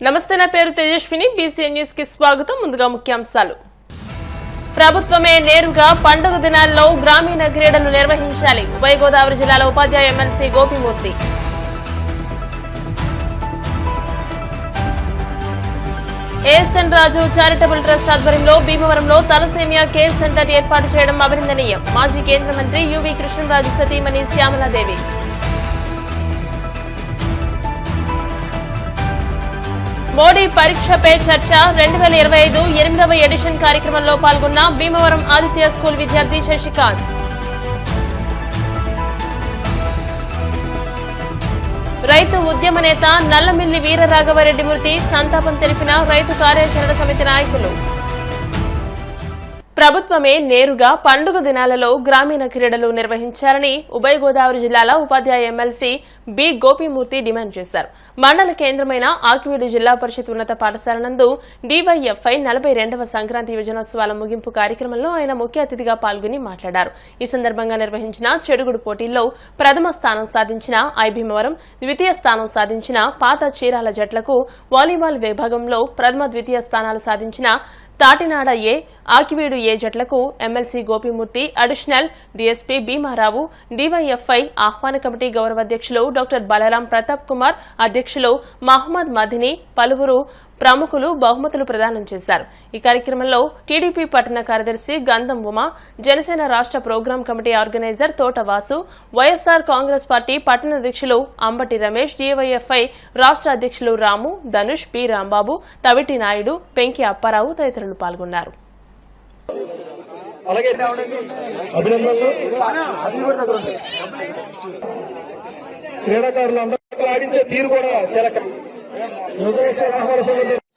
నమస్తే, నా పేరు తేజస్విని. బీసీ న్యూస్ కి స్వాగతం. ముందుగా ముఖ్యాంశాలు. ప్రభుత్వమే నేరుగా పండుగ దినాల్లో గ్రామీణ క్రీడలు నిర్వహించాలి. ఉభయ గోదావరి జిల్లాల ఉపాధ్యాయ ఎమ్మెల్సీ గోపిమూర్తి. ఏఎస్ఎన్ రాజు చారిటబుల్ ట్రస్ట్ ఆధ్వర్యంలో భీమవరంలో తలసేమియా కేర్ సెంటర్ ఏర్పాటు చేయడం అభినందనీయం. మాజీ కేంద్ర మంత్రి యువి కృష్ణరాజు సతీమణి శ్యామలాదేవి. మోడీ పరీక్ష పే చర్చ 2025 8వ ఎడిషన్ కార్యక్రమంలో పాల్గొన్న భీమవరం ఆదిత్య స్కూల్ విద్యార్థి శశికాంత్. రైతు ఉద్యమ నేత నల్లమిల్లి వీరరాఘవరెడ్డి మృతి సంతాపం తెలిపిన రైతు కార్యాచరణ సమితి నాయకులు. ప్రభుత్వమే నేరుగా పండుగ దినాలలో గ్రామీణ క్రీడలు నిర్వహించాలని ఉభయ గోదావరి జిల్లాల ఉపాధ్యాయ ఎమ్మెల్సీ బి గోపిమూర్తి డిమాండ్ చేశారు. మండల కేంద్రమైన ఆకివీడు జిల్లా పరిషత్ ఉన్నత పాఠశాల నందు డివైఎఫ్ఐ 42వ సంక్రాంతి యువజనోత్సవాల ముగింపు కార్యక్రమంలో ఆయన ముఖ్య అతిథిగా పాల్గొని మాట్లాడారు. ఈ సందర్భంగా నిర్వహించిన చెడుగుడు పోటీల్లో ప్రథమ స్థానం సాధించిన ఐభీమవరం, ద్వితీయ స్థానం సాధించిన పాత చీరాల జట్లకు, వాలీబాల్ విభాగంలో ప్రథమ ద్వితీయ స్థానాలు సాధించిన తాటినాడ ఏ, ఆకివీడు ఏ జట్లకు MLC Gopimurthy, additional DSP Bhimarao, DYFI ఆహ్వాన కమిటీ గౌరవ అధ్యక్షులు డాక్టర్ బలరాం ప్రతాప్ కుమార్, అధ్యక్షులు మహమ్మద్ మదిని, పలువురు ప్రముఖులు బహుమతులు ప్రదానం చేశారు. ఈ కార్యక్రమంలో టీడీపీ పట్టణ కార్యదర్శి గంధం ఉమా, జనసేన రాష్ట్ర ప్రోగ్రాం కమిటీ ఆర్గనైజర్ తోట వాసు, వైఎస్ఆర్ కాంగ్రెస్ పార్టీ పట్టణ అధ్యక్షులు అంబటి రమేష్, డివైఎఫ్ఐ రాష్ట్ర అధ్యక్షులు రాము, ధనుష్, పి రాంబాబు, తవిటి నాయుడు, పెంకి అప్పారావు తదితరులు పాల్గొన్నారు.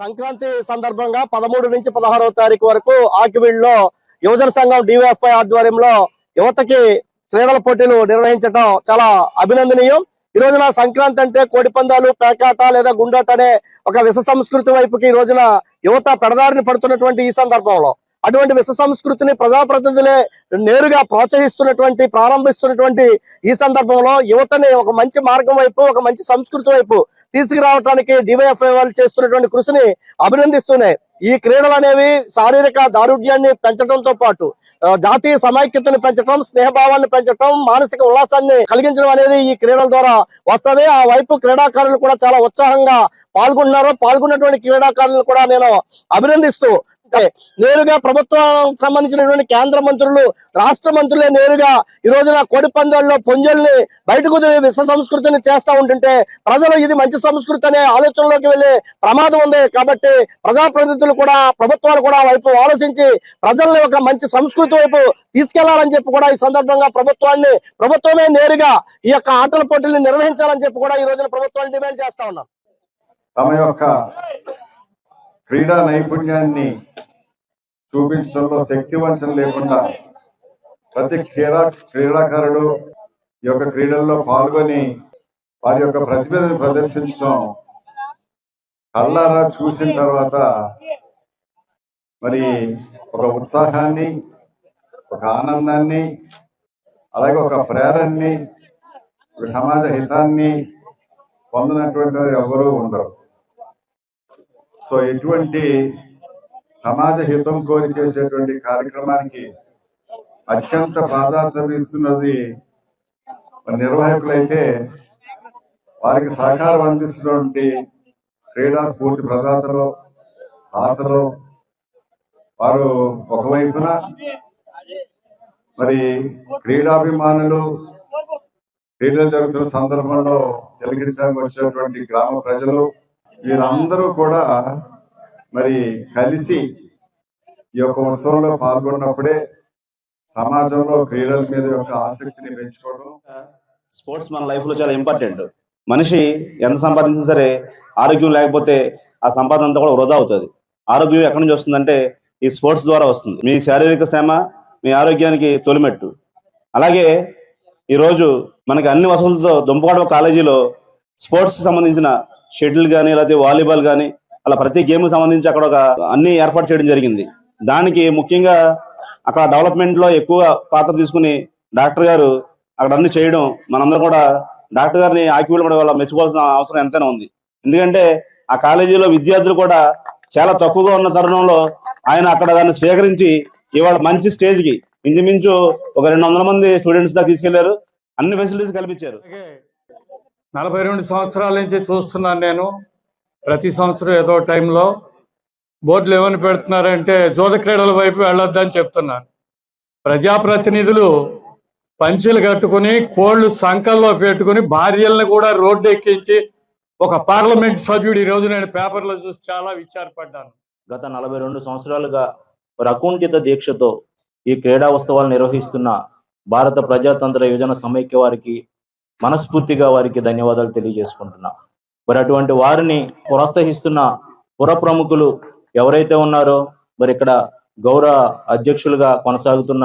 సంక్రాంతి సందర్భంగా 13 నుంచి 16వ తారీఖు వరకు ఆకివీడులో యువజన సంఘం డివైఎఫ్ఐ ఆధ్వర్యంలో యువతకి క్రీడల పోటీలు నిర్వహించడం చాలా అభినందనీయం. ఈ రోజున సంక్రాంతి అంటే కోడి పందాలు, పేకాట లేదా గుండాట అనే ఒక విష సంస్కృతి వైపుకి ఈ రోజున యువత పెడదారిని పడుతున్నటువంటి ఈ సందర్భంలో అటువంటి విష సంస్కృతిని ప్రజాప్రతినిధులే నేరుగా ప్రోత్సహిస్తున్నటువంటి ప్రారంభిస్తున్నటువంటి ఈ సందర్భంలో యువతని ఒక మంచి మార్గం వైపు, ఒక మంచి సంస్కృతి వైపు తీసుకురావడానికి డివైఎఫ్ఐ వాళ్ళు చేస్తున్నటువంటి కృషిని అభినందిస్తూనే ఈ క్రీడలు అనేవి శారీరక దారుఢ్యాన్ని పెంచడంతో పాటు జాతీయ సమైక్యతను పెంచడం, స్నేహభావాన్ని పెంచడం, మానసిక ఉల్లాసాన్ని కలిగించడం అనేది ఈ క్రీడల ద్వారా వస్తుంది. ఆ వైపు క్రీడాకారులు కూడా చాలా ఉత్సాహంగా పాల్గొన్నారు. పాల్గొన్నటువంటి క్రీడాకారులను కూడా నేను అభినందిస్తూ నేరుగా ప్రభుత్వం సంబంధించినటువంటి కేంద్ర మంత్రులు, రాష్ట్ర మంత్రులే నేరుగా ఈ రోజున కోడి పందాల్లో పుంజల్ని బయటకు విశ్వ సంస్కృతిని చేస్తూ ఉంటుంటే ప్రజలు ఇది మంచి సంస్కృతి అనే ఆలోచనలోకి వెళ్లే ప్రమాదం ఉంది. కాబట్టి ప్రజాప్రతినిధులు కూడా, ప్రభుత్వాలు కూడా వైపు ఆలోచించి ప్రజల్ని ఒక మంచి సంస్కృతి వైపు తీసుకెళ్లాలని చెప్పి కూడా ఈ సందర్భంగా ప్రభుత్వమే నేరుగా ఈ యొక్క ఆటల పోటీలు నిర్వహించాలని చెప్పి కూడా ఈ రోజున ప్రభుత్వాన్ని డిమాండ్ చేస్తా ఉన్నాం. తమ యొక్క క్రీడా నైపుణ్యాన్ని చూపించడంలో శక్తి వంచన లేకుండా ప్రతి క్రీడాకారుడు ఈ యొక్క క్రీడల్లో పాల్గొని వారి యొక్క ప్రతిభను ప్రదర్శించడం కళ్ళారా చూసిన తర్వాత మరి ఒక ఉత్సాహాన్ని, ఒక ఆనందాన్ని, అలాగే ఒక ప్రేరణని, ఒక సమాజ హితాన్ని పొందినటువంటి వారు ఎవరూ ఉండరు. సో ఎటువంటి సమాజ హితం కోరి చేసేటువంటి కార్యక్రమానికి అత్యంత ప్రాధాన్యత ఇస్తున్నది నిర్వాహకులైతే వారికి సహకారం అందిస్తున్నటువంటి క్రీడా స్ఫూర్తి ప్రదాతలు, దాతలు వారు ఒకవైపున, మరి క్రీడాభిమానులు, క్రీడలు జరుగుతున్న సందర్భంలో వెలిగించడానికి వచ్చినటువంటి గ్రామ ప్రజలు, వీరందరూ కూడా మరి కలిసి ఈ యొక్క ఉత్సవంలో పాల్గొన్నప్పుడే సమాజంలో క్రీడల మీద యొక్క ఆసక్తిని పెంచుకోవడం. స్పోర్ట్స్ మన లైఫ్ లో చాలా ఇంపార్టెంట్. మనిషి ఎంత సంపాదించినా సరే ఆరోగ్యం లేకపోతే ఆ సంపాదన అంతా కూడా వృధా అవుతుంది. ఆరోగ్యం ఎక్కడి నుంచి వస్తుందంటే ఈ స్పోర్ట్స్ ద్వారా వస్తుంది. మీ శారీరక శ్రమ మీ ఆరోగ్యానికి తొలిమెట్టు. అలాగే ఈరోజు మనకి అన్ని వసతులతో దుంపగడవ కాలేజీలో స్పోర్ట్స్ సంబంధించిన షటిల్ కానీ లేకపోతే వాలీబాల్ కానీ అలా ప్రతి గేమ్ సంబంధించి అక్కడ ఒక అన్ని ఏర్పాటు చేయడం జరిగింది. దానికి ముఖ్యంగా అక్కడ డెవలప్మెంట్ లో ఎక్కువ పాత్ర తీసుకుని డాక్టర్ గారు అక్కడ అన్ని చేయడం, మనందరం కూడా డాక్టర్ గారిని ఆకివీడు కూడా మెచ్చుకోవాల్సిన అవసరం ఎంతైనా ఉంది. ఎందుకంటే ఆ కాలేజీలో విద్యార్థులు కూడా చాలా తక్కువగా ఉన్న తరుణంలో ఆయన అక్కడ దాన్ని స్వీకరించి ఇవాళ మంచి స్టేజ్కి ఇంచుమించు ఒక 200 మంది స్టూడెంట్స్ దాకా తీసుకెళ్లారు. అన్ని ఫెసిలిటీస్ కల్పించారు. 42 సంవత్సరాల నుంచి చూస్తున్నాను నేను. ప్రతి సంవత్సరం ఏదో టైంలో బోర్డులు ఏమని పెడుతున్నారంటే జోద క్రీడల వైపు వెళ్ళొద్దని చెప్తున్నారు. ప్రజాప్రతినిధులు పంచెలు కట్టుకుని కోళ్లు సంకల్లో పెట్టుకుని భార్యలను కూడా రోడ్డు ఎక్కించి ఒక పార్లమెంట్ సభ్యుడు ఈరోజు నేను పేపర్లో చూసి చాలా విచారపడ్డాను. గత 42 సంవత్సరాలుగా ఒక అకుంఠిత దీక్షతో ఈ క్రీడా ఉత్సవాలు నిర్వహిస్తున్న భారత ప్రజాతంత్ర యువజన సమైక్య వారికి మనస్ఫూర్తిగా వారికి ధన్యవాదాలు తెలియజేసుకుంటున్నా. మరి అటువంటి వారిని ప్రోత్సహిస్తున్న పుర ప్రముఖులు ఎవరైతే ఉన్నారో మరి ఇక్కడ గౌరవ అధ్యక్షులుగా కొనసాగుతున్న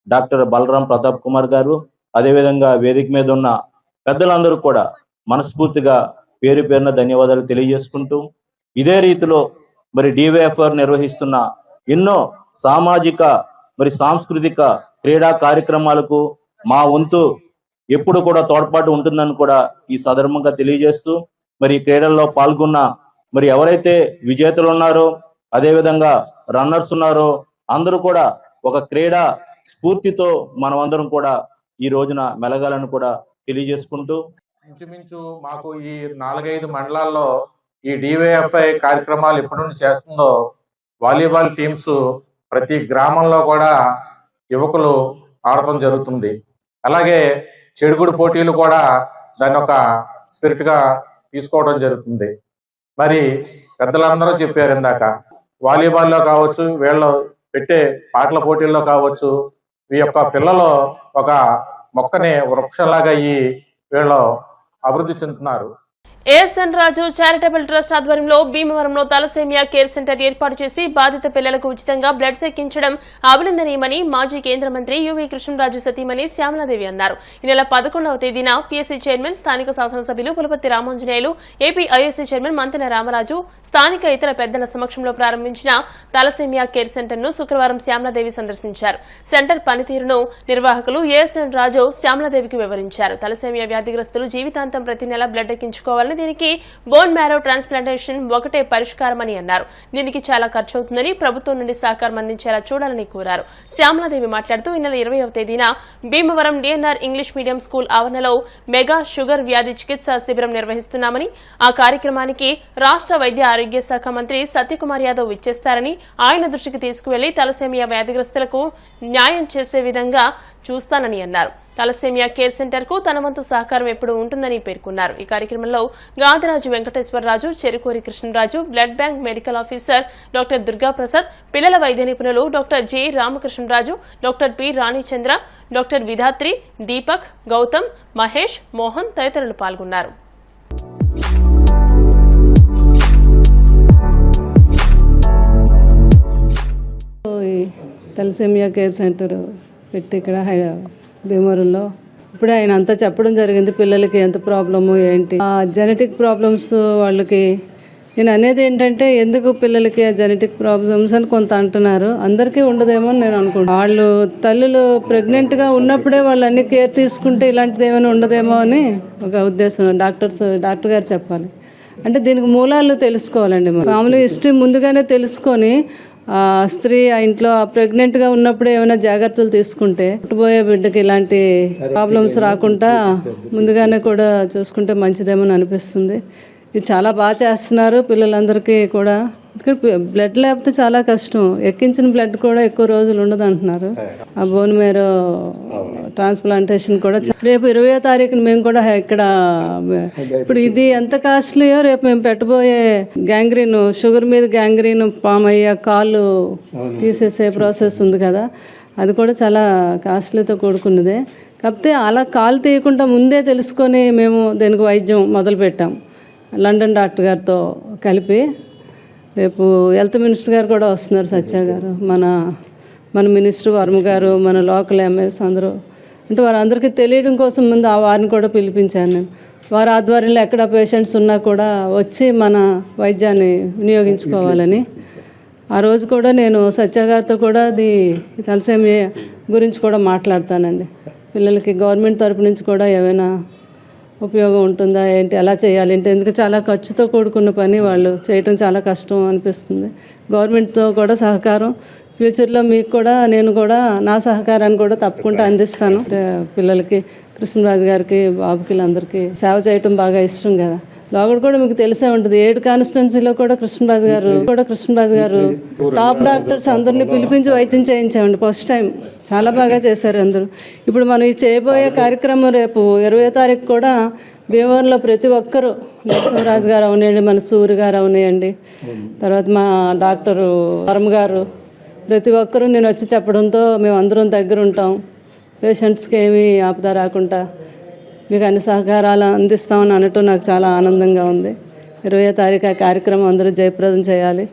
డాక్టర్ బలరాం ప్రతాప్ కుమార్ గారు, అదేవిధంగా వేదిక మీద ఉన్న పెద్దలందరూ కూడా మనస్ఫూర్తిగా పేరు పేరున ధన్యవాదాలు తెలియజేసుకుంటూ, ఇదే రీతిలో మరి డివైఎఫ్ఆర్ నిర్వహిస్తున్న ఎన్నో సామాజిక మరి సాంస్కృతిక క్రీడా కార్యక్రమాలకు మా వంతు ఎప్పుడు కూడా తోడ్పాటు ఉంటుందని కూడా ఈ సందర్భంగా తెలియజేస్తూ, మరి ఈ క్రీడల్లో పాల్గొన్న మరి ఎవరైతే విజేతలు ఉన్నారో అదేవిధంగా రన్నర్స్ ఉన్నారో అందరూ కూడా ఒక క్రీడా స్ఫూర్తితో మనమందరం కూడా ఈ రోజున మెలగాలని కూడా తెలియజేసుకుంటూ, ఇంచుమించు మాకు ఈ 4-5 మండలాల్లో ఈ డివైఎఫ్ఐ కార్యక్రమాలు ఎప్పటి నుంచి చేస్తుందో వాలీబాల్ టీమ్స్ ప్రతి గ్రామంలో కూడా యువకులు ఆడటం జరుగుతుంది. అలాగే చెడుగుడు పోటీలు కూడా దాన్ని ఒక స్పిరిట్గా తీసుకోవడం జరుగుతుంది. మరి పెద్దలందరూ చెప్పారు ఇందాక, వాలీబాల్లో కావచ్చు, వీళ్ళు పెట్టే పాటల పోటీల్లో కావచ్చు, ఈ యొక్క పిల్లలు ఒక మొక్కని వృక్షంలాగా అయ్యి వీళ్ళు అభివృద్ధి చెందుతున్నారు. ఏఎస్ఎన్ రాజు చారిటబుల్ ట్రస్ట్ ఆధ్వర్యంలో భీమవరంలో తలసేమియా కేర్ సెంటర్ ఏర్పాటు చేసి బాధిత పిల్లలకు ఉచితంగా బ్లడ్ ఎక్కించడం అభినందనీయమని మాజీ కేంద్ర మంత్రి యువి కృష్ణరాజు సతీమణి శ్యామలాదేవి అన్నారు. ఈ నెల 11వ తేదీన పీఎస్సీ చైర్మన్, స్థానిక శాసనసభ్యులు Pulaparthi Ramanjaneyulu, AP ISC chairman Manthena Ramaraju, స్థానిక ఇతర పెద్దల సమక్షంలో ప్రారంభించిన తలసేమియా కేర్ సెంటర్ ను శుక్రవారం శ్యామలాదేవి సందర్శించారు. సెంటర్ పనితీరును నిర్వాహకులు ఏఎస్ఎన్ రాజు శ్యామలాదేవికి వివరించారు. తలసేమియా వ్యాధిగ్రస్తులు జీవితాంతం ప్రతి నెల బ్లడ్ ఎక్కించుకోవాలని, దీనికి బోన్ మ్యారో ట్రాన్స్ప్లాంటేషన్ ఒకటే పరిష్కారమని అన్నారు. దీనికి చాలా ఖర్చు అవుతుందని, ప్రభుత్వం నుండి సహకారం అందించేలా చూడాలని కోరారు. శ్యామలాదేవి మాట్లాడుతూ ఈ నెల 20వ తేదీన Bhimavaram DNR English medium school ఆవరణలో మెగా షుగర్ వ్యాధి చికిత్సా శిబిరం నిర్వహిస్తున్నామని, ఆ కార్యక్రమానికి రాష్ట్ర వైద్య ఆరోగ్య శాఖ మంత్రి సత్యకుమార్ యాదవ్ ఇచ్చేస్తారని, ఆయన దృష్టికి తీసుకువెళ్లి తలసేమియా వ్యాధిగ్రస్తులకు న్యాయం చేసే విధంగా చూస్తానని అన్నారు. తలసేమియా కేర్ సెంటర్ కు తన వంతు సహకారం ఎప్పుడు ఉంటుందని పేర్కొన్నారు. ఈ కార్యక్రమంలో Gadaraju Venkateswararaju, Cherukuri Krishnaraju, blood bank medical officer doctor Durgaprasad, పిల్లల వైద్య నిపుణులు doctor J Ramakrishnaraju, doctor P Ranichandra, doctor Vidhatri, Deepak, Gautam, Mahesh, Mohan తదితరులు పాల్గొన్నారు. తలసేమియా కేర్ సెంటర్ పెట్టి ఇక్కడ భీమవరంలో ఇప్పుడే ఆయన అంతా చెప్పడం జరిగింది, పిల్లలకి ఎంత ప్రాబ్లము ఏంటి, జెనెటిక్ ప్రాబ్లమ్స్ వాళ్ళకి. నేను అనేది ఏంటంటే, ఎందుకు పిల్లలకి ఆ జెనెటిక్ ప్రాబ్లమ్స్ అని కొంత అంటున్నారు, అందరికీ ఉండదేమో అని నేను అనుకుంటున్నాను. వాళ్ళు తల్లులు ప్రెగ్నెంట్గా ఉన్నప్పుడే వాళ్ళు అన్ని కేర్ తీసుకుంటే ఇలాంటిది ఏమైనా ఉండదేమో అని ఒక ఉద్దేశం. డాక్టర్ గారు చెప్పాలి అంటే దీనికి మూలాలు తెలుసుకోవాలండి. మామూలుగా హిస్టరీ ముందుగానే తెలుసుకొని స్త్రీ ఆ ఇంట్లో ప్రెగ్నెంట్గా ఉన్నప్పుడు ఏమైనా జాగ్రత్తలు తీసుకుంటే పుట్టబోయే బిడ్డకి ఇలాంటి ప్రాబ్లమ్స్ రాకుండా ముందుగానే కూడా చూసుకుంటే మంచిదేమని అనిపిస్తుంది. ఇది చాలా బాగా చేస్తున్నారు పిల్లలందరికీ కూడా. బ్లడ్ లేకపోతే చాలా కష్టం, ఎక్కించిన బ్లడ్ కూడా ఎక్కువ రోజులు ఉండదు అంటున్నారు. ఆ బోన్ మ్యారో ట్రాన్స్ప్లాంటేషన్ కూడా రేపు 20వ తారీఖున మేము కూడా ఇక్కడ, ఇప్పుడు ఇది ఎంత కాస్ట్లీయో రేపు మేము పెట్టబోయే గ్యాంగ్రీన్, షుగర్ మీద గ్యాంగ్రీన్ ఫామ్ అయ్యే కాళ్ళు తీసేసే ప్రాసెస్ ఉంది కదా, అది కూడా చాలా కాస్ట్లీతో కూడుకున్నదే. కాకపోతే అలా కాలు తీయకుండా ముందే తెలుసుకొని మేము దీనికి వైద్యం మొదలుపెట్టాం లండన్ డాక్టర్ గారితో కలిపి. రేపు హెల్త్ మినిస్టర్ గారు కూడా వస్తున్నారు, సత్య గారు, మన మినిస్టర్ వర్మ గారు, మన లోకల్ ఎమ్మెల్యేస్ అందరూ. అంటే వారందరికీ తెలియడం కోసం ముందు ఆ వారిని కూడా పిలిపించాను నేను. వారి ఆధ్వర్యంలో ఎక్కడ పేషెంట్స్ ఉన్నా కూడా వచ్చి మన వైద్యాన్ని వినియోగించుకోవాలని. ఆ రోజు కూడా నేను సత్య గారితో కూడా తలసేమియా గురించి కూడా మాట్లాడతానండి. పిల్లలకి గవర్నమెంట్ తరపు నుంచి కూడా ఏమైనా ఉపయోగం ఉంటుందా ఏంటి, ఎలా చేయాలి ఏంటి, ఎందుకు చాలా ఖర్చుతో కూడుకున్న పని, వాళ్ళు చేయటం చాలా కష్టం అనిపిస్తుంది. గవర్నమెంట్తో కూడా సహకారం ఫ్యూచర్లో మీకు కూడా నేను కూడా నా సహకారాన్ని కూడా తప్పకుండా అందిస్తాను. పిల్లలకి కృష్ణరాజు గారికి, బాబుకి అందరికీ సేవ చేయటం బాగా ఇష్టం కదా. లోగడ కూడా మీకు తెలిసే ఉంటుంది, 7 కాన్స్టిట్యున్సీలో కూడా కృష్ణరాజు గారు టాప్ డాక్టర్స్ అందరినీ పిలిపించి వైద్యం చేయించామండి ఫస్ట్ టైం. చాలా బాగా చేశారు అందరూ. ఇప్పుడు మనం ఈ చేయబోయే కార్యక్రమం రేపు 20వ తారీఖు కూడా భీమవరంలో ప్రతి ఒక్కరూ, నరసింహరాజు గారు అవనివ్వండి, మన సూర్య గారు అవనివ్వండి, తర్వాత మా డాక్టరు వరమ గారు, ప్రతి ఒక్కరూ నేను వచ్చి చెప్పడంతో మేము అందరం దగ్గర ఉంటాం. పేషెంట్స్కి ఏమీ ఆపద రాకుండా మీకు అన్ని సహకారాలు అందిస్తామని అనటం నాకు చాలా ఆనందంగా ఉంది. 20వ తారీఖు ఆ కార్యక్రమం అందరూ జయప్రదం చేయాలి.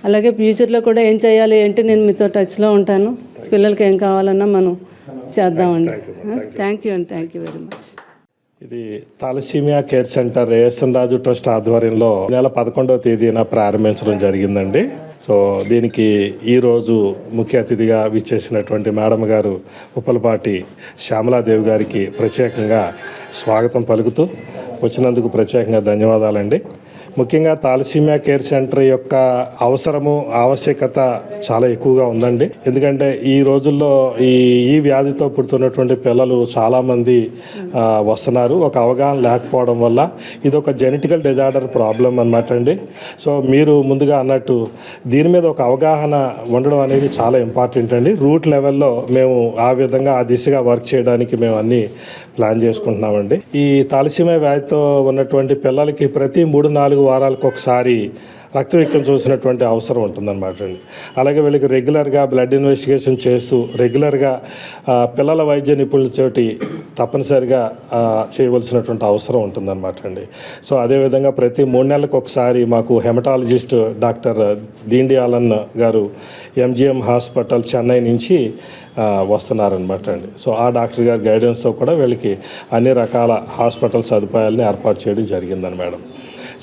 అలాగే ఫ్యూచర్లో కూడా ఏం చేయాలి ఏంటి నేను మీతో టచ్లో ఉంటాను. పిల్లలకి ఏం కావాలన్నా మనం చేద్దామండి. థ్యాంక్ యూ అండి, థ్యాంక్ యూ వెరీ మచ్. ఇది థాలసీమియా కేర్ సెంటర్ ఏఎస్ఎన్ రాజు ట్రస్ట్ ఆధ్వర్యంలో నెల 11వ తేదీన ప్రారంభించడం జరిగిందండి. సో దీనికి ఈరోజు ముఖ్య అతిథిగా విచ్చేసినటువంటి మేడం గారు ఉప్పలపాటి శ్యామలాదేవి గారికి ప్రత్యేకంగా స్వాగతం పలుకుతూ వచ్చినందుకు ప్రత్యేకంగా ధన్యవాదాలండి. ముఖ్యంగా థాలసీమియా కేర్ సెంటర్ యొక్క అవసరము, ఆవశ్యకత చాలా ఎక్కువగా ఉందండి. ఎందుకంటే ఈ రోజుల్లో ఈ వ్యాధితో పుడుతున్నటువంటి పిల్లలు చాలామంది వస్తున్నారు. ఒక అవగాహన లేకపోవడం వల్ల ఇది ఒక జెనెటికల్ డిజార్డర్ ప్రాబ్లం అన్నమాట అండి. సో మీరు ముందుగా అన్నట్టు దీని మీద ఒక అవగాహన ఉండడం అనేది చాలా ఇంపార్టెంట్ అండి. రూట్ లెవెల్లో మేము ఆ విధంగా ఆ దిశగా వర్క్ చేయడానికి మేము అన్నీ ప్లాన్ చేసుకుంటున్నామండి. ఈ థాలసీమియా వ్యాధితో ఉన్నటువంటి పిల్లలకి ప్రతి 3-4 వారాలకు ఒకసారి రక్తవీక్షణ చూసినటువంటి అవసరం ఉంటుందన్నమాట అండి. అలాగే వీళ్ళకి రెగ్యులర్గా బ్లడ్ ఇన్వెస్టిగేషన్ చేస్తూ రెగ్యులర్గా పిల్లల వైద్య నిపుణులతోటి తప్పనిసరిగా చేయవలసినటువంటి అవసరం ఉంటుందన్నమాట అండి. సో అదేవిధంగా ప్రతి 3 నెలలకు ఒకసారి మాకు హెమటాలజిస్ట్ డాక్టర్ దీండియాలన్ గారు ఎంజిఎం హాస్పిటల్ చెన్నై నుంచి వస్తున్నారనమాట అండి. సో ఆ డాక్టర్ గారి గైడెన్స్తో కూడా వీళ్ళకి అన్ని రకాల హాస్పిటల్ సదుపాయాలని ఏర్పాటు చేయడం జరిగిందని మేడం.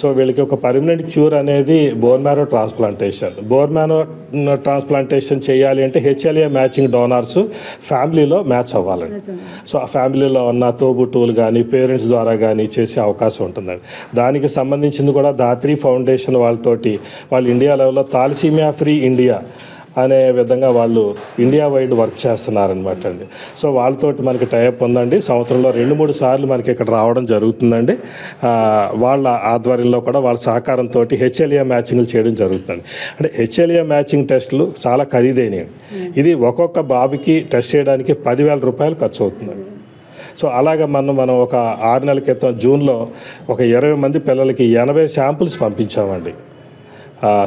సో వీళ్ళకి ఒక పర్మనెంట్ క్యూర్ అనేది bone marrow transplantation. Bone marrow transplantation చేయాలి అంటే HLA మ్యాచింగ్ డోనార్స్ ఫ్యామిలీలో మ్యాచ్ అవ్వాలండి. సో ఆ ఫ్యామిలీలో ఉన్న తోబుట్టువులు కానీ పేరెంట్స్ ద్వారా కానీ చేసే అవకాశం ఉంటుందండి. దానికి సంబంధించింది కూడా దాత్రి ఫౌండేషన్ వాళ్ళతోటి వాళ్ళు ఇండియా లెవెల్లో థాలసీమియా ఫ్రీ ఇండియా అనే విధంగా వాళ్ళు ఇండియా వైడ్ వర్క్ చేస్తున్నారనమాట అండి. సో వాళ్ళతోటి మనకి టైప్ ఉందండి. సంవత్సరంలో 2-3 సార్లు మనకి ఇక్కడ రావడం జరుగుతుందండి. వాళ్ళ ఆధ్వర్యంలో కూడా వాళ్ళ సహకారంతో HLA మ్యాచింగ్లు చేయడం జరుగుతుంది. అంటే HLA మ్యాచింగ్ టెస్టులు చాలా ఖరీదైనవి. ఇది ఒక్కొక్క బాబుకి టెస్ట్ చేయడానికి 10,000 రూపాయలు ఖర్చు అవుతుందండి. సో అలాగే మనం ఒక 6 నెలల క్రితం జూన్లో ఒక 20 మంది పిల్లలకి 80 శాంపుల్స్ పంపించామండి.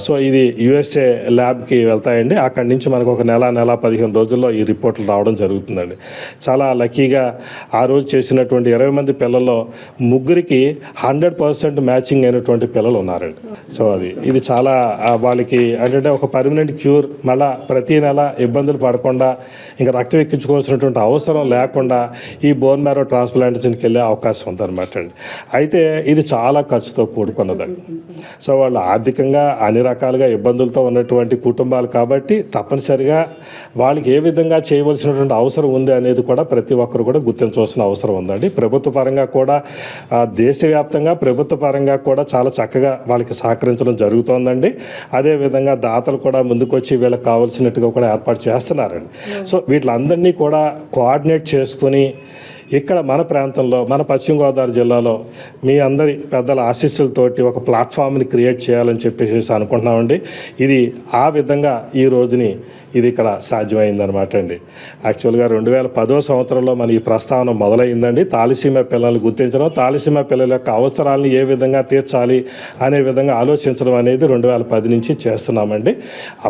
సో ఇది USA ల్యాబ్కి వెళ్తాయండి. అక్కడి నుంచి మనకు ఒక నెల 15 రోజుల్లో ఈ రిపోర్ట్లు రావడం జరుగుతుందండి. చాలా లక్కీగా ఆ రోజు చేసినటువంటి 20 మంది పిల్లల్లో 3కి 100% మ్యాచింగ్ అయినటువంటి పిల్లలు ఉన్నారండి. సో ఇది చాలా వాళ్ళకి అంటే ఒక పర్మనెంట్ క్యూర్, మళ్ళీ ప్రతి నెల ఇబ్బందులు పడకుండా ఇంకా రక్తం ఎక్కించుకోవాల్సినటువంటి అవసరం లేకుండా ఈ బోన్ మ్యారో ట్రాన్స్ప్లాంటేషన్కి వెళ్ళే అవకాశం ఉందన్నమాట అండి. అయితే ఇది చాలా ఖర్చుతో కూడుకున్నదండి. సో వాళ్ళు ఆర్థికంగా అన్ని రకాలుగా ఇబ్బందులతో ఉన్నటువంటి కుటుంబాలు కాబట్టి తప్పనిసరిగా వాళ్ళకి ఏ విధంగా చేయవలసినటువంటి అవసరం ఉంది అనేది కూడా ప్రతి ఒక్కరు కూడా గుర్తించవలసిన అవసరం ఉందండి. ప్రభుత్వ పరంగా కూడా దేశవ్యాప్తంగా ప్రభుత్వ పరంగా కూడా చాలా చక్కగా వాళ్ళకి సహకరించడం జరుగుతోందండి. అదేవిధంగా దాతలు కూడా ముందుకొచ్చి వీళ్ళకి కావాల్సినట్టుగా కూడా ఏర్పాటు చేస్తున్నారండి. సో వీటిలందరినీ కూడా కోఆర్డినేట్ చేసుకుని ఇక్కడ మన ప్రాంతంలో మన పశ్చిమ గోదావరి జిల్లాలో మీ అందరి పెద్దల ఆశీస్సులతోటి ఒక ప్లాట్ఫామ్ని క్రియేట్ చేయాలని చెప్పేసి అనుకుంటున్నామండి. ఇది ఆ విధంగా ఈ రోజుని ఇది ఇక్కడ సాధ్యమైందనమాట అండి. యాక్చువల్గా 2010వ సంవత్సరంలో మన ఈ ప్రస్తావన మొదలైందండి. థాలసీమియా పిల్లల్ని గుర్తించడం, థాలసీమియా పిల్లల యొక్క అవసరాలను ఏ విధంగా తీర్చాలి అనే విధంగా ఆలోచించడం అనేది 2010 నుంచి చేస్తున్నామండి.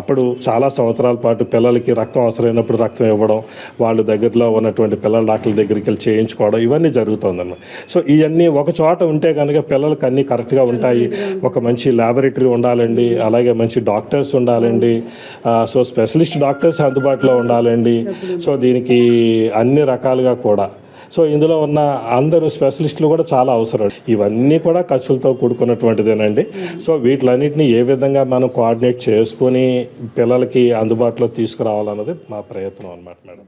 అప్పుడు చాలా సంవత్సరాల పాటు పిల్లలకి రక్తం అవసరమైనప్పుడు రక్తం ఇవ్వడం, వాళ్ళు దగ్గరలో ఉన్నటువంటి పిల్లల డాక్టర్ల దగ్గరికి వెళ్ళి చేయించుకోవడం ఇవన్నీ జరుగుతుందన్నమాట. సో ఇవన్నీ ఒక చోట ఉంటే కనుక పిల్లలకి అన్నీ కరెక్ట్గా ఉంటాయి. ఒక మంచి ల్యాబొరేటరీ ఉండాలండి, అలాగే మంచి డాక్టర్స్ ఉండాలండి, సో స్పెషలిస్ట్ డాక్టర్స్ అందుబాటులో ఉండాలండి. సో దీనికి అన్ని రకాలుగా కూడా సో ఇందులో ఉన్న అందరూ స్పెషలిస్టులు కూడా చాలా అవసరం. ఇవన్నీ కూడా ఖర్చులతో కూడుకున్నటువంటిదేనండి. సో వీటిలన్నింటినీ ఏ విధంగా మనం కోఆర్డినేట్ చేసుకొని పిల్లలకి అందుబాటులో తీసుకురావాలన్నది మా ప్రయత్నం అన్నమాట మేడం.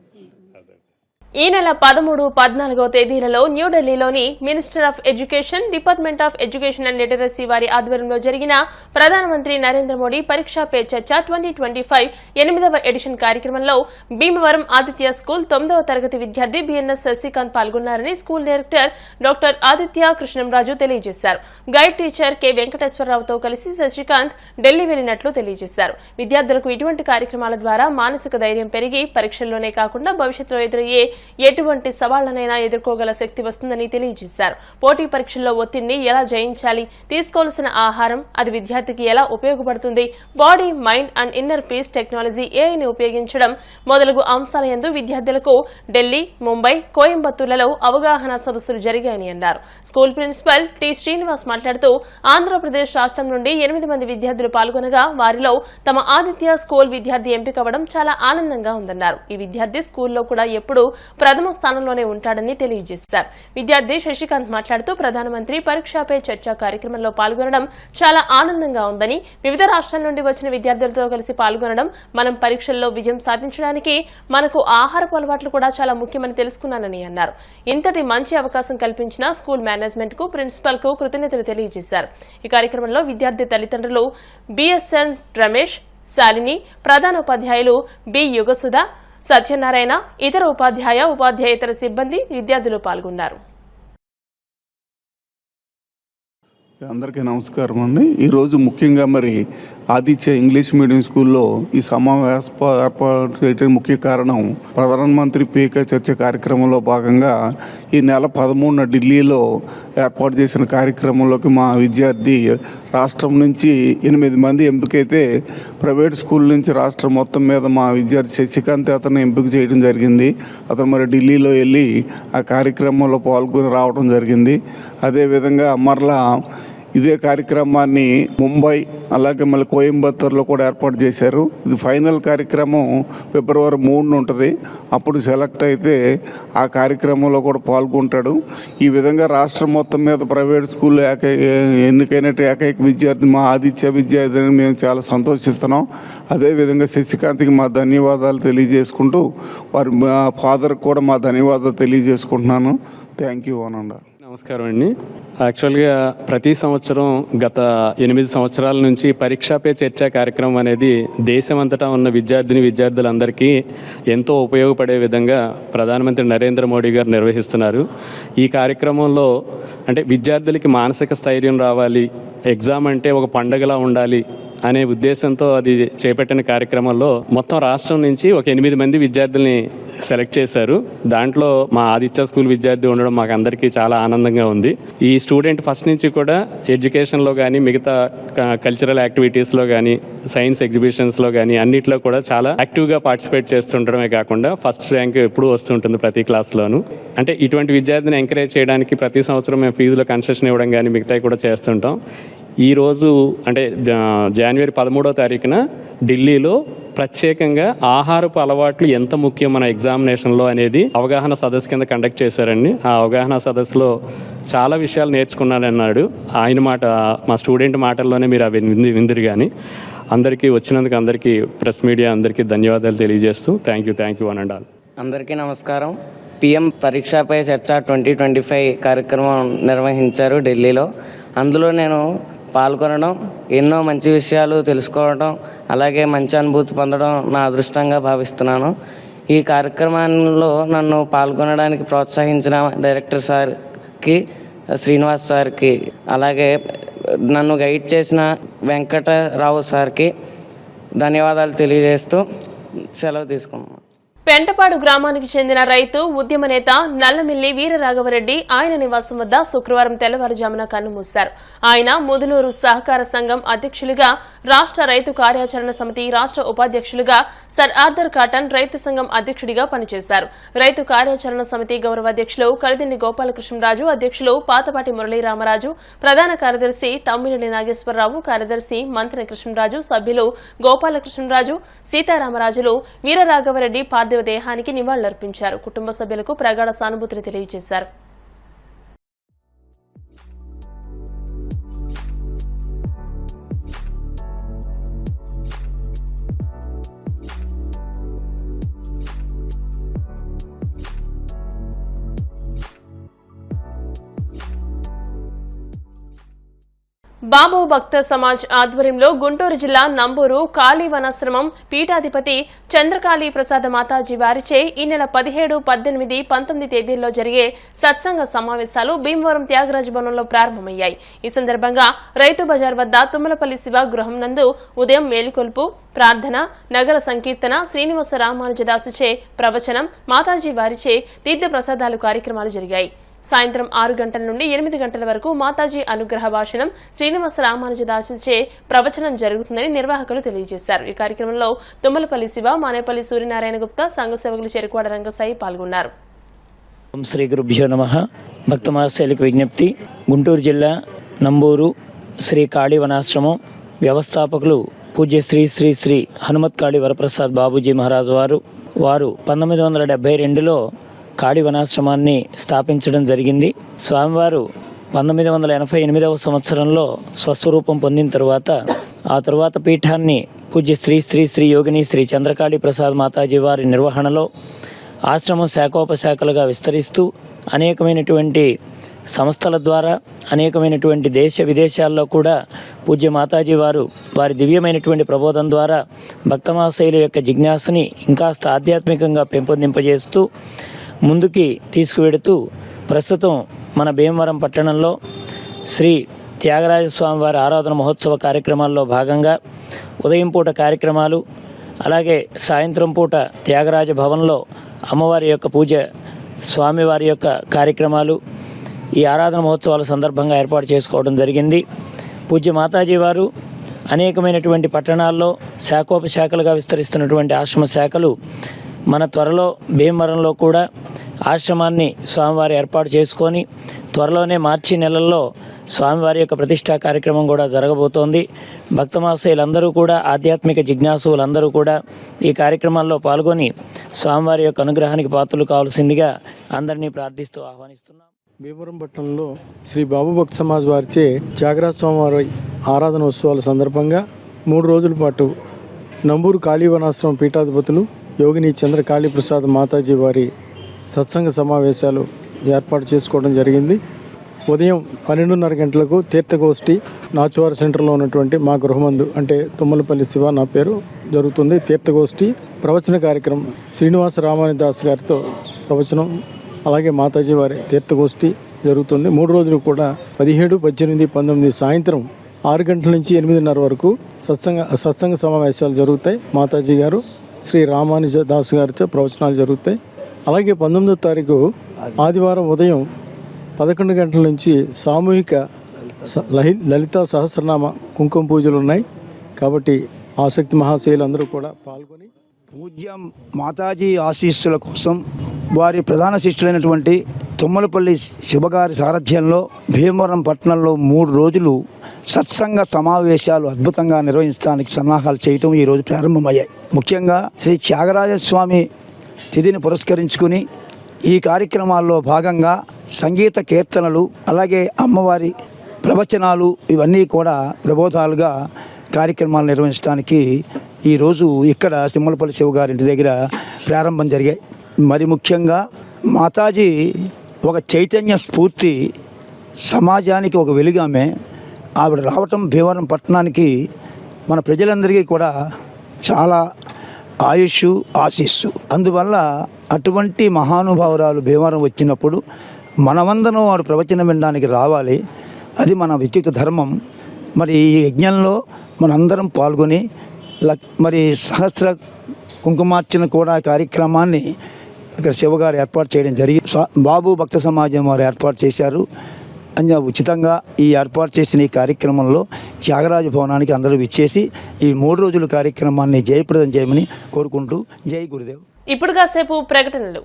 ఈ నెల 13, 14వ తేదీలలో న్యూఢిల్లీలోని minister of education, department of education and literacy వారి ఆధ్వర్యంలో జరిగిన ప్రధానమంత్రి నరేంద్ర మోడీ పరీక్షా పే చర్చ 2025 8వ ఎడిషన్ కార్యక్రమంలో భీమవరం ఆదిత్య స్కూల్ 9వ తరగతి విద్యార్థి బిఎన్ఎస్ శశికాంత్ పాల్గొన్నారని school director doctor Aditya Krishnamraju తెలియజేశారు. గైడ్ టీచర్ కె వెంకటేశ్వరరావుతో కలిసి శశికాంత్ ఢిల్లీ వెళ్లినట్లు తెలియజేశారు. విద్యార్థులకు ఇటువంటి కార్యక్రమాల ద్వారా మానసిక ధైర్యం పెరిగి పరీక్షల్లోనే కాకుండా భవిష్యత్తులో ఎదురయ్యే ఎటువంటి సవాళ్లనైనా ఎదుర్కోగల శక్తి వస్తుందని తెలియజేశారు. పోటీ పరీక్షల్లో ఒత్తిడిని ఎలా జయించాలి, తీసుకోవాల్సిన ఆహారం, అది విద్యార్థికి ఎలా ఉపయోగపడుతుంది, body, mind and inner peace technology, ఏఐని ఉపయోగించడం మొదలగు అంశాల యందు విద్యార్థులకు ఢిల్లీ, ముంబై, కోయంబత్తూర్లలో అవగాహన సదస్సులు జరిగాయని అన్నారు. స్కూల్ ప్రిన్సిపల్ టి శ్రీనివాస్ మాట్లాడుతూ ఆంధ్రప్రదేశ్ రాష్ట్రం నుండి 8 మంది విద్యార్థులు పాల్గొనగా వారిలో తమ ఆదిత్య స్కూల్ విద్యార్థి ఎంపికవడం చాలా ఆనందంగా ఉందన్నారు. ఈ విద్యార్థి స్కూల్లో కూడా ఎప్పుడూ ప్రథమ స్థానంలోనే ఉంటాడని తెలియజేశారు. విద్యార్థి శశికాంత్ మాట్లాడుతూ ప్రధానమంత్రి పరీక్షా పే చర్చ కార్యక్రమంలో పాల్గొనడం చాలా ఆనందంగా ఉందని, వివిధ రాష్ట్రాల నుండి వచ్చిన విద్యార్థులతో కలిసి పాల్గొనడం, మనం పరీక్షల్లో విజయం సాధించడానికి మనకు ఆహారపు అలవాట్లు కూడా చాలా ముఖ్యమని తెలుసుకున్నానని అన్నారు. ఇంతటి మంచి అవకాశం కల్పించిన స్కూల్ మేనేజ్మెంట్ కు, ప్రిన్సిపల్ కు కృతజ్ఞతలు తెలియజేశారు. ఈ కార్యక్రమంలో విద్యార్థి తల్లిదండ్రులు బిఎస్ఎన్ రమేష్, శాలిని, ప్రధాన ఉపాధ్యాయులు బి యుగసుధ, సత్యనారాయణ, ఇతర ఉపాధ్యాయ, ఉపాధ్యాయేతర సిబ్బంది, విద్యార్థులు పాల్గొన్నారు. అందరికీ నమస్కారం అండి. ఈరోజు ముఖ్యంగా మరి ఆదిత్య ఇంగ్లీష్ మీడియం స్కూల్లో ఈ సమావేశం ఏర్పాటు చేయడానికి ముఖ్య కారణం ప్రధానమంత్రి పీకే చర్చ కార్యక్రమంలో భాగంగా ఈ నెల 13న ఢిల్లీలో ఏర్పాటు చేసిన కార్యక్రమంలోకి మా విద్యార్థి రాష్ట్రం నుంచి 8 మంది ఎంపికైతే ప్రైవేట్ స్కూల్ నుంచి రాష్ట్రం మొత్తం మీద మా విద్యార్థి శశికాంత్ అతను ఎంపిక చేయడం జరిగింది. అతను మరి ఢిల్లీలో వెళ్ళి ఆ కార్యక్రమంలో పాల్గొని రావడం జరిగింది. అదేవిధంగా మరలా ఇదే కార్యక్రమాన్ని ముంబై అలాగే మళ్ళీ కోయంబత్తూర్లో కూడా ఏర్పాటు చేశారు. ఇది ఫైనల్ కార్యక్రమం ఫిబ్రవరి 3న ఉంటుంది. అప్పుడు సెలెక్ట్ అయితే ఆ కార్యక్రమంలో కూడా పాల్గొంటాడు. ఈ విధంగా రాష్ట్రం మొత్తం మీద ప్రైవేట్ స్కూల్ ఎన్నికైనట్టు ఏకైక విద్యార్థి మా ఆదిత్య విద్యార్థిని మేము చాలా సంతోషిస్తున్నాం. అదేవిధంగా శశికాంత్కి మా ధన్యవాదాలు తెలియజేసుకుంటూ వారి మా ఫాదర్కి కూడా మా ధన్యవాదాలు తెలియజేసుకుంటున్నాను. థ్యాంక్ యూ అనండి. నమస్కారం అండి. యాక్చువల్గా ప్రతి సంవత్సరం గత 8 సంవత్సరాల నుంచి పరీక్షా పే చర్చ కార్యక్రమం అనేది దేశమంతటా ఉన్న విద్యార్థులందరికీ ఎంతో ఉపయోగపడే విధంగా ప్రధానమంత్రి నరేంద్ర మోడీ గారు నిర్వహిస్తున్నారు. ఈ కార్యక్రమంలో అంటే విద్యార్థులకి మానసిక స్థైర్యం రావాలి, ఎగ్జామ్ అంటే ఒక పండగలా ఉండాలి అనే ఉద్దేశంతో అది చేపట్టిన కార్యక్రమంలో మొత్తం రాష్ట్రం నుంచి ఒక 8 మంది విద్యార్థుల్ని సెలెక్ట్ చేశారు. దాంట్లో మా ఆదిత్య స్కూల్ విద్యార్థి ఉండడం మాకు అందరికీ చాలా ఆనందంగా ఉంది. ఈ స్టూడెంట్ ఫస్ట్ నుంచి కూడా ఎడ్యుకేషన్లో కానీ, మిగతా కల్చరల్ యాక్టివిటీస్లో కానీ, సైన్స్ ఎగ్జిబిషన్స్లో కానీ అన్నిట్లో కూడా చాలా యాక్టివ్గా పార్టిసిపేట్ చేస్తుండడమే కాకుండా ఫస్ట్ ర్యాంక్ ఎప్పుడూ వస్తుంటుంది ప్రతి క్లాస్లోనూ. అంటే ఇటువంటి విద్యార్థిని ఎంకరేజ్ చేయడానికి ప్రతి సంవత్సరం మేము ఫీజులో కన్సెషన్ ఇవ్వడం కానీ మిగతాయి కూడా చేస్తుంటాం. ఈరోజు అంటే జనవరి 13వ తారీఖున ఢిల్లీలో ప్రత్యేకంగా ఆహారపు అలవాట్లు ఎంత ముఖ్యం మన ఎగ్జామినేషన్లో అనేది అవగాహన సదస్సు కింద కండక్ట్ చేశారండి. ఆ అవగాహన సదస్సులో చాలా విషయాలు నేర్చుకున్నానన్నాడు. ఆయన మాట, మా స్టూడెంట్ మాటల్లోనే మీరు అవి విందురు. కానీ అందరికీ వచ్చినందుకు అందరికీ ప్రెస్ మీడియా అందరికీ ధన్యవాదాలు తెలియజేస్తూ థ్యాంక్ యూ అనండి. అందరికీ నమస్కారం. పిఎం పరీక్షా పే చర్చ 2025 కార్యక్రమం నిర్వహించారు ఢిల్లీలో. అందులో నేను పాల్గొనడం, ఎన్నో మంచి విషయాలు తెలుసుకోవడం, అలాగే మంచి అనుభూతి పొందడం నా అదృష్టంగా భావిస్తున్నాను. ఈ కార్యక్రమంలో నన్ను పాల్గొనడానికి ప్రోత్సహించిన డైరెక్టర్ సార్కి, శ్రీనివాస్ సార్కి, అలాగే నన్ను గైడ్ చేసిన వెంకటరావు సార్కి ధన్యవాదాలు తెలియజేస్తూ సెలవు తీసుకున్నాను. పెంటపాడు గ్రామానికి చెందిన రైతు, ఉద్యమ నేత నల్లమిల్లి వీరరాఘవరెడ్డి ఆయన నివాసం వద్ద శుక్రవారం తెల్లవారుజామున కన్నుమూశారు. ఆయన ముదులూరు సహకార సంఘం అధ్యక్షులుగా, రాష్ట్ర రైతు కార్యాచరణ సమితి రాష్ట్ర ఉపాధ్యక్షులుగా, సర్ ఆర్థర్ కాటన్ రైతు సంఘం అధ్యక్షుడిగా పనిచేశారు. రైతు కార్యాచరణ సమితి గౌరవ అధ్యక్షులు కలిదిండి గోపాలకృష్ణరాజు, అధ్యక్షులు పాతపాటి మురళీరామరాజు, ప్రధాన కార్యదర్శి తమ్మినేని నాగేశ్వరరావు, కార్యదర్శి మంత్రి కృష్ణరాజు, సభ్యులు గోపాలకృష్ణరాజు, సీతారామరాజులు వీరరాఘవరెడ్డి పార్థివ దేహానికి నివాళులర్పించారు. కుటుంబ సభ్యులకు ప్రగాఢ సానుభూతిని తెలియజేశారు. బాబు భక్త సమాజ్ ఆధ్వర్యంలో గుంటూరు జిల్లా నంబూరు కాళీ వనాశ్రమం పీఠాధిపతి చంద్రకాళీ ప్రసాద మాతాజీ వారిచే ఈ నెల 17, 18, 19 తేదీల్లో జరిగే సత్సంగ సమావేశాలు భీమవరం త్యాగరాజ భవనంలో ప్రారంభమయ్యాయి. ఈ సందర్భంగా రైతు బజార్ వద్ద తుమ్మలపల్లి శివ గృహం నందు ఉదయం మేలుకొల్పు, ప్రార్థన, నగర సంకీర్తన, శ్రీనివాస రామానుజదాసుచే ప్రవచనం, మాతాజీ వారిచే తీర్థ ప్రసాదాలు కార్యక్రమాలు జరిగాయి. సాయంత్రం 6 గంటల నుండి 8 గంటల వరకు మాతాజీ అనుగ్రహ భాషణం, శ్రీనివాస రామానుజదాసుచే ప్రవచనం జరుగుతుందని నిర్వాహకులు తెలియజేశారు. ఈ కార్యక్రమంలో తుమ్మలపల్లి శివ, మానేపల్లి సూర్యనారాయణ గుప్తా, సంఘ సేవకులు చెరుకువాడ రంగసాయి పాల్గొన్నారు. శ్రీ గురుభ్యో నమః. భక్త మహాశైలికి విజ్ఞప్తి. గుంటూరు జిల్లా నంబూరు శ్రీ కాళీ వనాశ్రమం వ్యవస్థాపకులు పూజ్య శ్రీ శ్రీ శ్రీ హనుమత్ కాళీ వరప్రసాద్ బాబూజీ మహారాజు వారు 1972లో కాళీ వనాశ్రమాన్ని స్థాపించడం జరిగింది. స్వామివారు 1988వ సంవత్సరంలో స్వస్వరూపం పొందిన తరువాత పీఠాన్ని పూజ్య శ్రీ శ్రీ శ్రీ యోగిని శ్రీ చంద్రకాళీ ప్రసాద్ మాతాజీ వారి నిర్వహణలో ఆశ్రమం శాఖోపశాఖలుగా విస్తరిస్తూ అనేకమైనటువంటి సంస్థల ద్వారా అనేకమైనటువంటి దేశ విదేశాల్లో కూడా పూజ్య మాతాజీ వారి దివ్యమైనటువంటి ప్రబోధం ద్వారా భక్తమాశైల యొక్క జిజ్ఞాసని ఇంకాస్త ఆధ్యాత్మికంగా పెంపొందింపజేస్తూ ముందుకి తీసుకువెడుతూ ప్రస్తుతం మన భీమవరం పట్టణంలో శ్రీ త్యాగరాజస్వామి వారి ఆరాధన మహోత్సవ కార్యక్రమాల్లో భాగంగా ఉదయం పూట కార్యక్రమాలు, అలాగే సాయంత్రం పూట త్యాగరాజ భవన్లో అమ్మవారి యొక్క పూజ, స్వామివారి యొక్క కార్యక్రమాలు ఈ ఆరాధన మహోత్సవాల సందర్భంగా ఏర్పాటు చేసుకోవడం జరిగింది. పూజ్య మాతాజీ వారు అనేకమైనటువంటి పట్టణాల్లో శాఖోపశాఖలుగా విస్తరిస్తున్నటువంటి ఆశ్రమ శాఖలు మన త్వరలో భీమవరంలో కూడా ఆశ్రమాన్ని స్వామివారి ఏర్పాటు చేసుకొని త్వరలోనే మార్చి నెలల్లో స్వామివారి యొక్క ప్రతిష్టా కార్యక్రమం కూడా జరగబోతోంది. భక్తమాశయులందరూ కూడా ఆధ్యాత్మిక జిజ్ఞాసులందరూ కూడా ఈ కార్యక్రమాల్లో పాల్గొని స్వామివారి యొక్క అనుగ్రహానికి పాత్రలు కావాల్సిందిగా అందరినీ ప్రార్థిస్తూ ఆహ్వానిస్తున్నాం. భీమవరం పట్టణంలో శ్రీ బాబు భక్త సమాజ్ వారిచే త్యాగరాజ స్వామివారి ఆరాధన ఉత్సవాల సందర్భంగా 3 రోజుల పాటు నంబూరు కాళీ వనాశ్రమం పీఠాధిపతులు యోగిని చంద్రకాళీ ప్రసాద్ మాతాజీ వారి సత్సంగ సమావేశాలు ఏర్పాటు చేసుకోవడం జరిగింది. ఉదయం 12:30 గంటలకు తీర్థగోష్ఠి నాచువారి సెంటర్లో ఉన్నటువంటి మా గృహమందు, అంటే తుమ్మలపల్లి శివ నా పేరు, జరుగుతుంది. తీర్థగోష్ఠి ప్రవచన కార్యక్రమం శ్రీనివాస రామానుజదాస్ గారితో ప్రవచనం, అలాగే మాతాజీ వారి తీర్థగోష్ఠి జరుగుతుంది. 3 రోజులు కూడా 17, 18, 19 సాయంత్రం 6 గంటల నుంచి 8:30 వరకు సత్సంగ సమావేశాలు జరుగుతాయి. మాతాజీ గారు శ్రీ రామానుజదాస్ గారితో ప్రవచనాలు జరుగుతాయి. అలాగే 19వ తారీఖు ఆదివారం ఉదయం 11 గంటల నుంచి సామూహిక లలితా సహస్రనామ కుంకుమ పూజలు ఉన్నాయి. కాబట్టి ఆసక్తి మహాశయులు అందరూ కూడా పాల్గొని పూజ్య మాతాజీ ఆశీస్సుల కోసం వారి ప్రధాన శిష్యులైనటువంటి తుమ్మలపల్లి శివగారి సారథ్యంలో భీమవరం పట్టణంలో 3 రోజులు సత్సంగ సమావేశాలు అద్భుతంగా నిర్వహించడానికి సన్నాహాలు చేయటం ఈరోజు ప్రారంభమయ్యాయి. ముఖ్యంగా శ్రీ త్యాగరాజస్వామి తిథిని పురస్కరించుకుని ఈ కార్యక్రమాల్లో భాగంగా సంగీత కీర్తనలు, అలాగే అమ్మవారి ప్రవచనాలు, ఇవన్నీ కూడా ప్రబోధాలుగా కార్యక్రమాలు నిర్వహించడానికి ఈరోజు ఇక్కడ తిమ్మలపల్లి శివ గారి ఇంటి దగ్గర ప్రారంభం జరిగాయి. మరి ముఖ్యంగా మాతాజీ ఒక చైతన్య స్ఫూర్తి, సమాజానికి ఒక వెలుగామె. ఆవిడ రావటం భీమవరం పట్టణానికి మన ప్రజలందరికీ కూడా చాలా ఆయుష్, ఆశీస్సు. అందువల్ల అటువంటి మహానుభావురాలు భీమవరం వచ్చినప్పుడు మనమందరం వాడు ప్రవచనం వినడానికి రావాలి. అది మన విద్యుత్ ధర్మం. మరి ఈ యజ్ఞంలో మనందరం పాల్గొని మరి సహస్ర కుంకుమార్చన కూడా కార్యక్రమాన్ని ఇక్కడ శివగారు ఏర్పాటు చేయడం జరిగింది. బాబు భక్త సమాజం వారు ఏర్పాటు చేశారు. ఉచితంగా ఈ ఏర్పాటు చేసిన ఈ కార్యక్రమంలో త్యాగరాజ భవనానికి అందరూ విచ్చేసి ఈ 3 రోజుల కార్యక్రమాన్ని జయప్రదం చేయమని కోరుకుంటూ జై గురుదేవ్. ఇప్పుడు కాసేపు ప్రకటనలు.